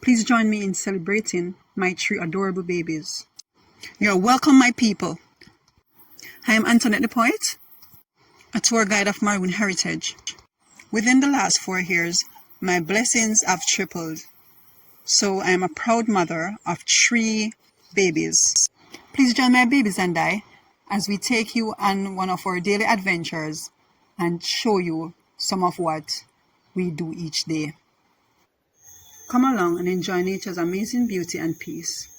Please join me in celebrating my 3 adorable babies. You're welcome, my people. I am Antoinette the Poet, a tour guide of Maroon heritage. Within the last 4 years, my blessings have tripled. So I am a proud mother of 3 babies. Please join my babies and I as we take you on one of our daily adventures and show you some of what we do each day. Come along and enjoy nature's amazing beauty and peace.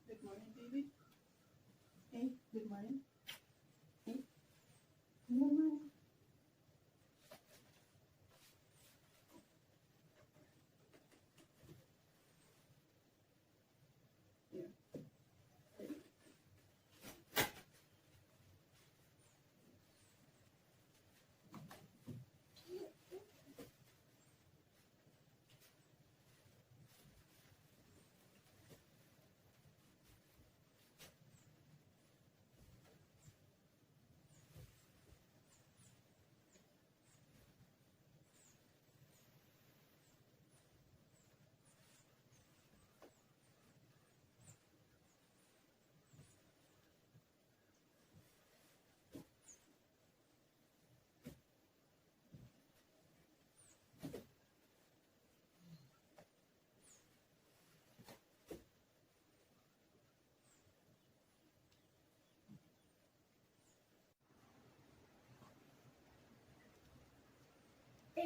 Good morning, baby. Hey, good morning. Hey, good morning. Yeah.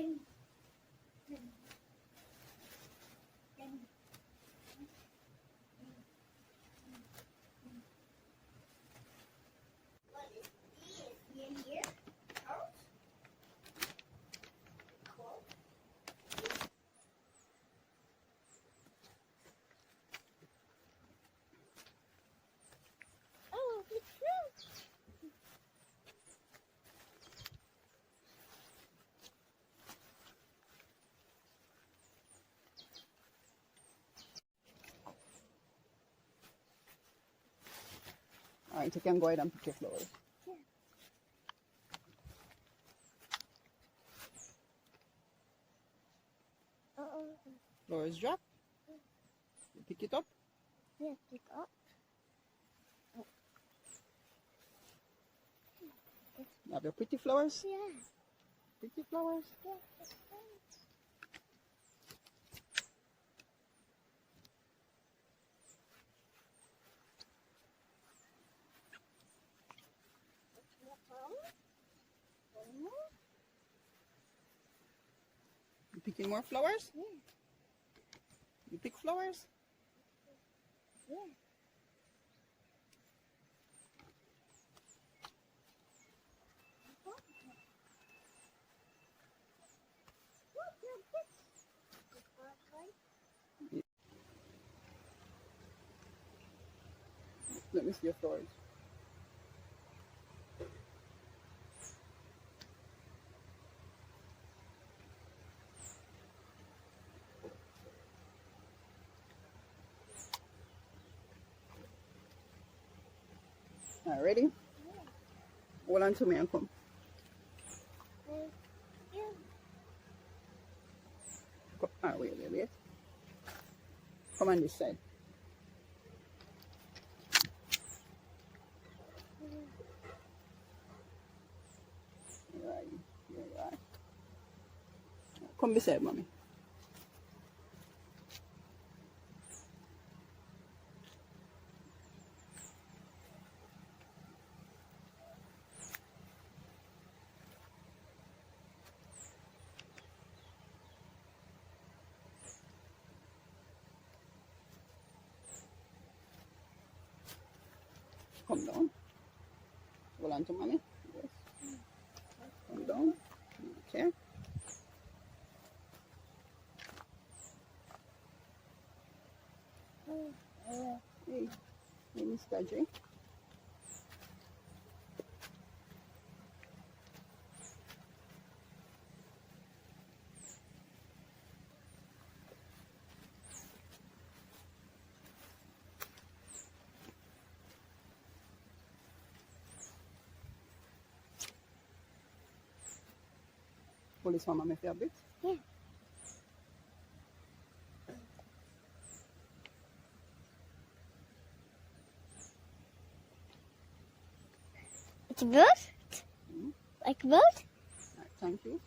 Alright, you can go ahead and pick your flowers. Flowers drop. You pick it up. Yeah, pick up. You have your pretty flowers. Yeah. Pretty flowers. Yeah. You picking more flowers? Yeah. You pick flowers? Yeah. Let me see your flowers. Alright, ready? Hold on to me and come. Alright, wait. Come on this side. Right, here you are. Come beside mommy. Come down. Hold on to mommy. Yes. Come down. Okay. Hey, Mr. J. Police mama me feel a bit. Yeah. It's good? Like good? Alright, thank you.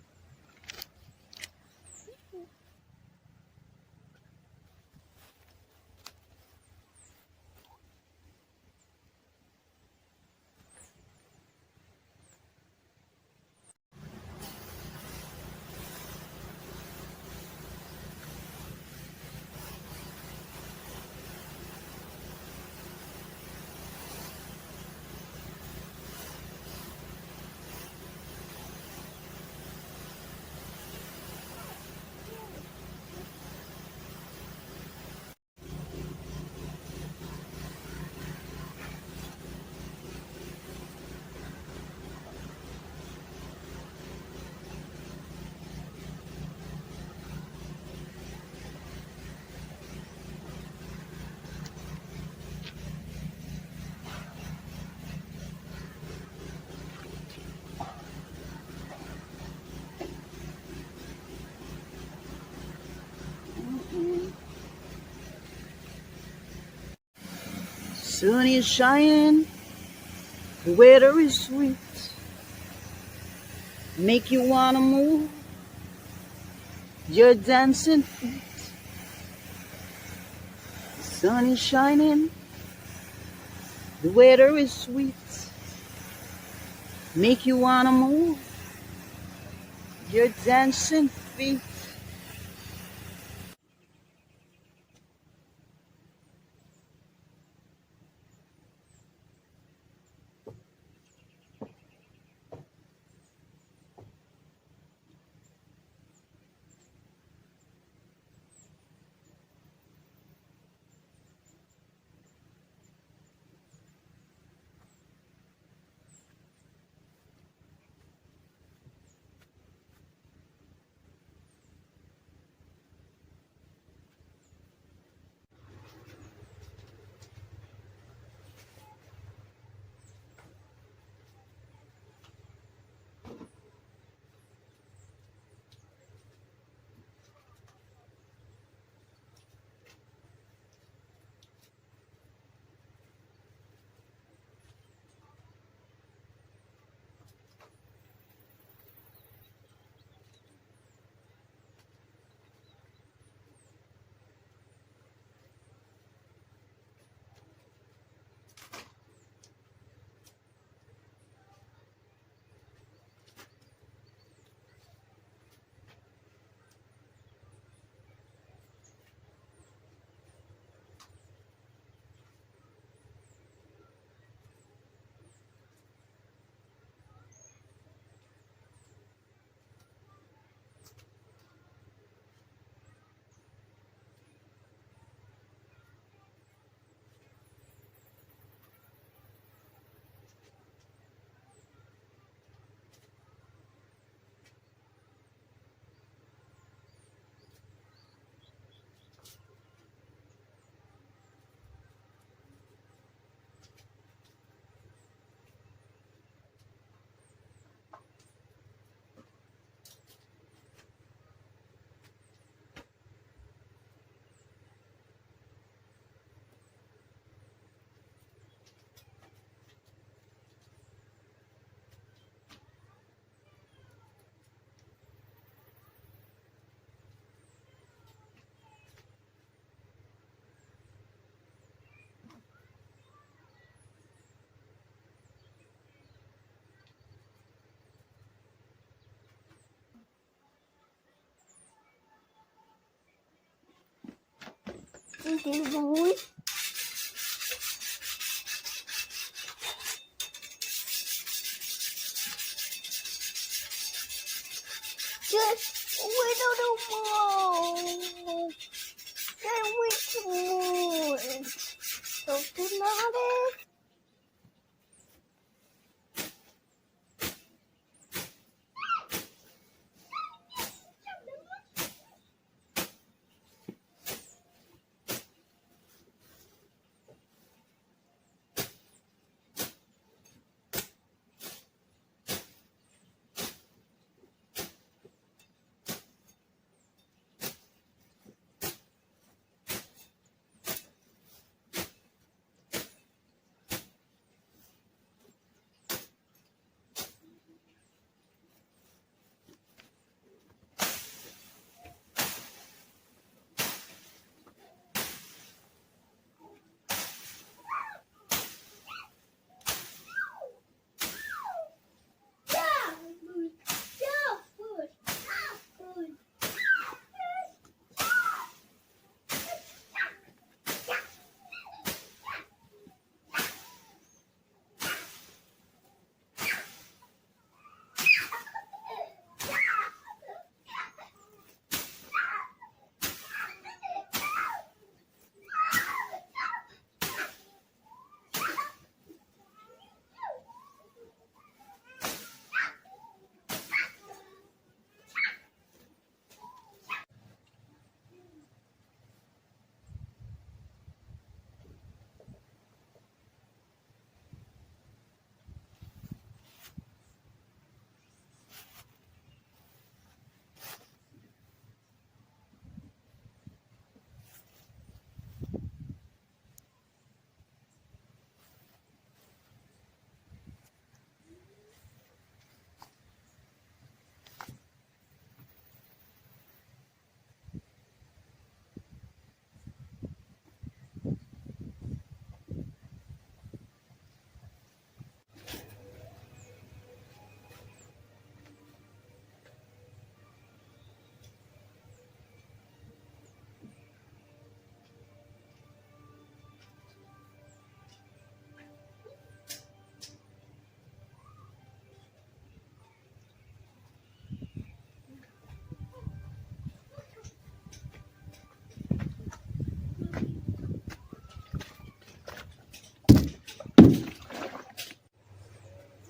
Sun is shining, the weather is sweet, make you wanna move your dancing feet. The sun is shining, the weather is sweet, make you wanna move your dancing feet. the wood. Just wait on the wall. Then we can move. Something like it.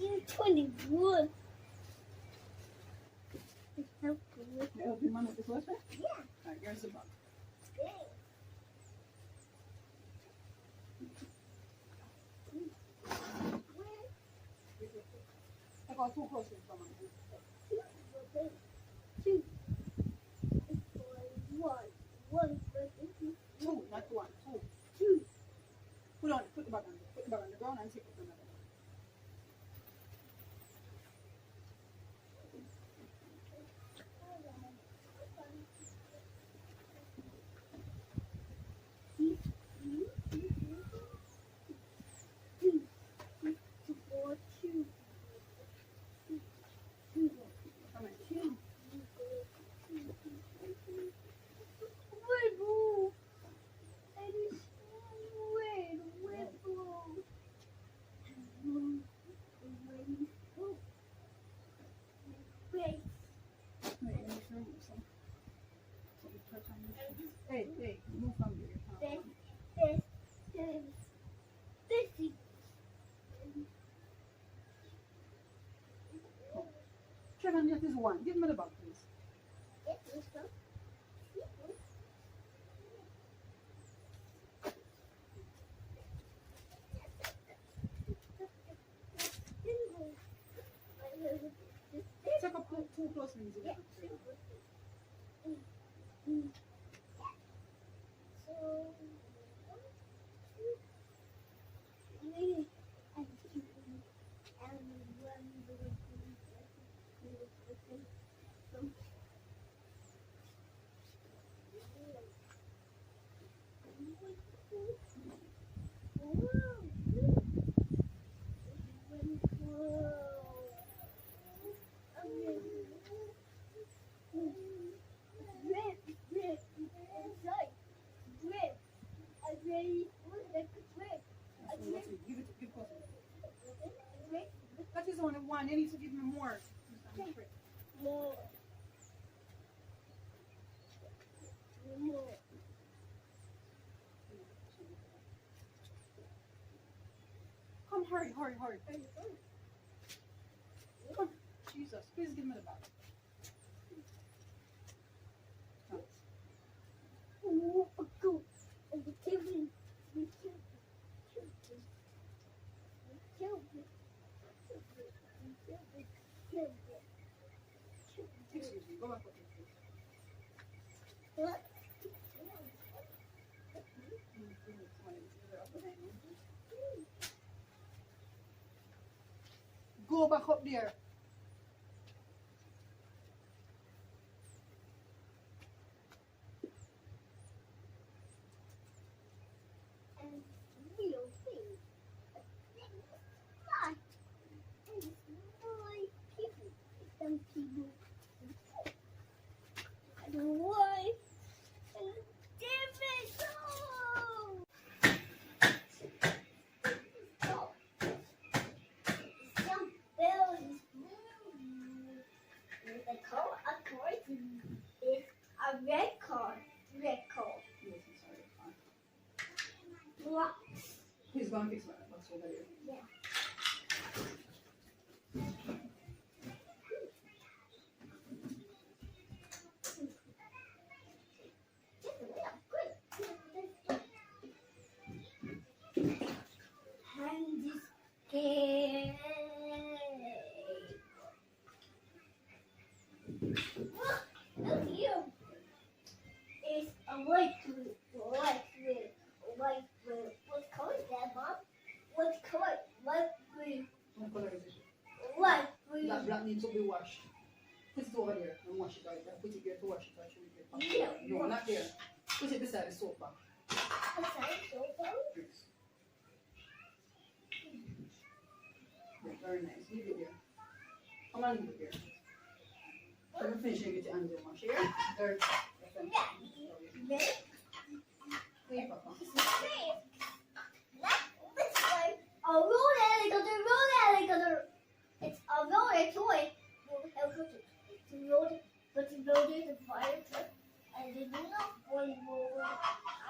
You 21. It's so good. You help your mom with the closer? Yeah. Alright, here's the box. Take all two closers from me. Two. One. One. Two, not one. Two. Two. Put the bag on. Put the bag on the ground and take it from the Hey, move from here. Kevin, get this one. Give me the bag, please. Take up two close ones. Yeah. you need to give me more. More. More. Come, hurry, hurry, hurry. Come, Jesus, please give me the bag. Oh, go. And the TV. Excuse me, go back up. What? Go back up there. And real thing. Why? And why people? Some people. And why? And different. Oh. Some bells. The color of cards is a red card. Red card. Yes, I'm sorry. Fine. What? Please go and fix my box over there. Yeah. And this game. Look here. It's a white blue. White blue. White blue. What color is that, Mom? What color? White blue. What color is it? White blue. That black needs to be washed. Put it over there and wash it out. Put it there to wash it out. Should we get back? Yeah. No, not there. Put it beside the sofa. Beside sofa. Yes. Yeah, very nice. Leave it there. Come on, leave it there. Let me finish and get your hands on wash here. There. Yeah. Hey, Papa. This way. A road alligator, road alligator. It's a road toy. It's a road, but the road is a fire truck. And the one road.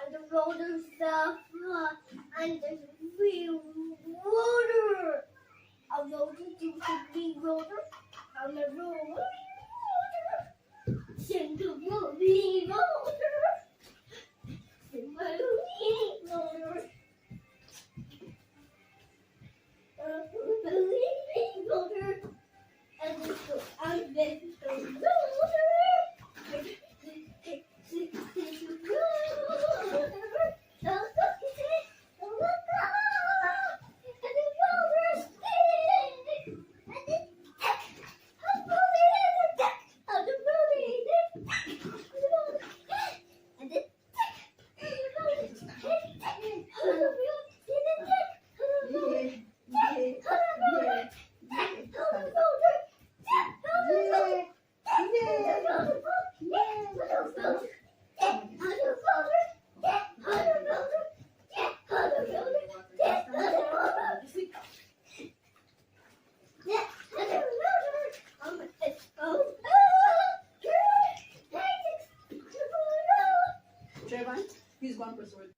And the road is the flood. And there's real water. A road is the big roller. And the road. Send the road, big roller. Send my big roller. Trevor, please go and press it.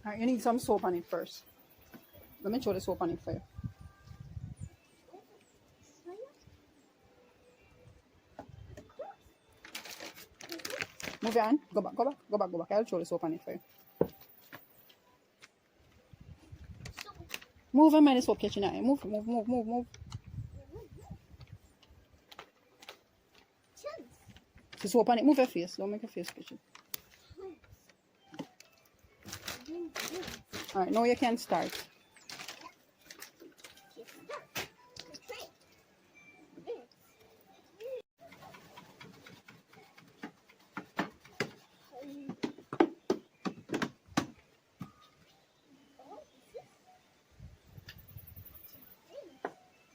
Alright, you need some soap on it first. Let me throw the soap on it for you. Move your hand. Go back, go back, go back, go back. I'll throw the soap on it for you. Move and mind the soap catching at you. Move, move, move, move, move. The soap on it. Move your face. Don't make your face catch it. Alright, now you can start.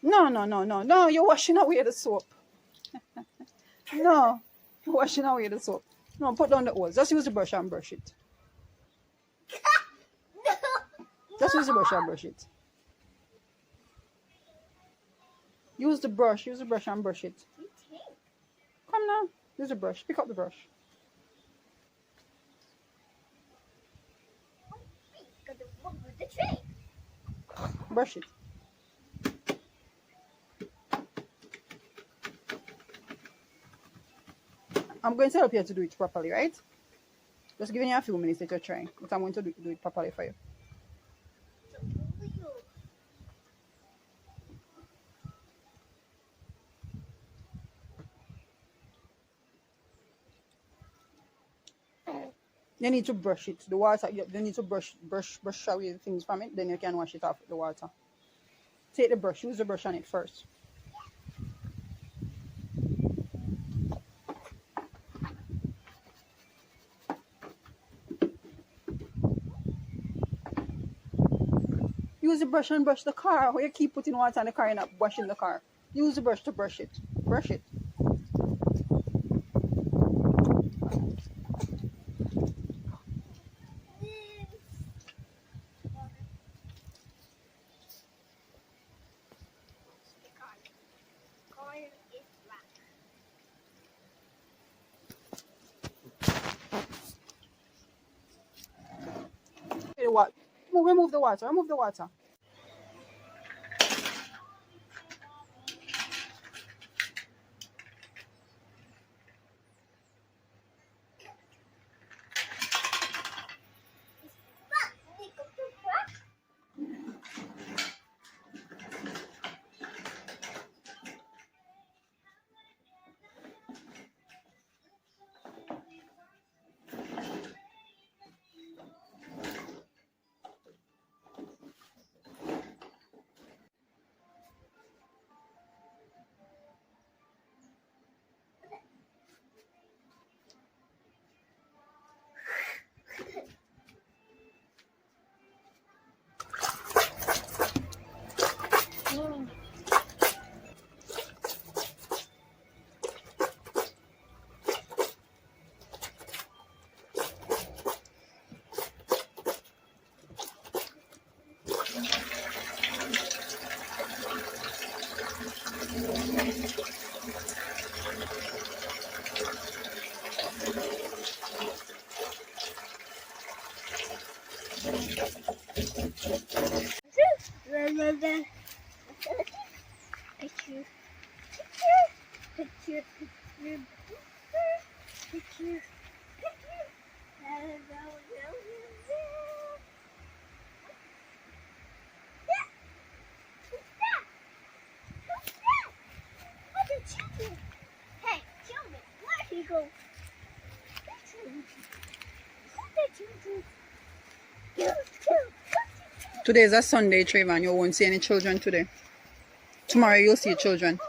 No, no, no, no, no. You're washing away the soap. No, you're washing away the soap. No, put down the hose. Just use the brush and brush it. Just use the brush and brush it. Use the brush and brush it. Come now. Use the brush. Pick up the brush. Brush it. I'm going to help you to do it properly, right? Just giving you a few minutes that you're trying. But I'm going to do it properly for you. You need to brush it. The water, you need to brush away the things from it. Then you can wash it off with the water. Take the brush. Use the brush on it first. Use the brush and brush the car. Or you keep putting water on the car and not washing the car. Use the brush to brush it. Brush it. What? Remove the water. Remove the water. Hey, children, where do you go? Today is a Sunday, Trayvon. You won't see any children today. Tomorrow you'll see children.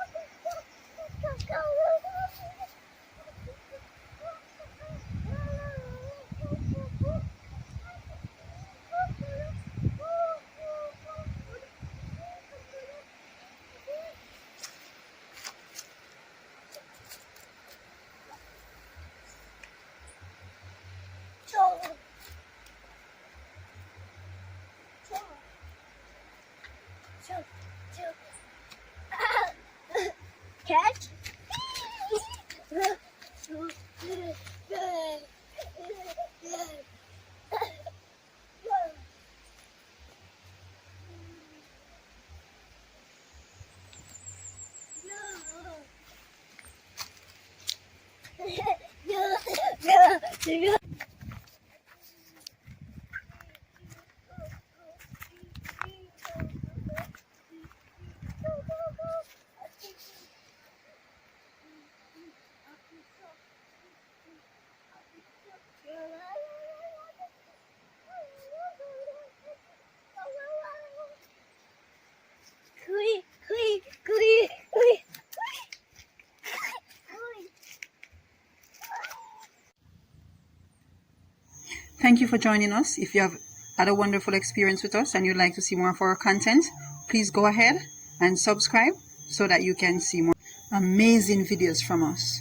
you for joining us. If you have had a wonderful experience with us and you'd like to see more of our content, please go ahead and subscribe so that you can see more amazing videos from us.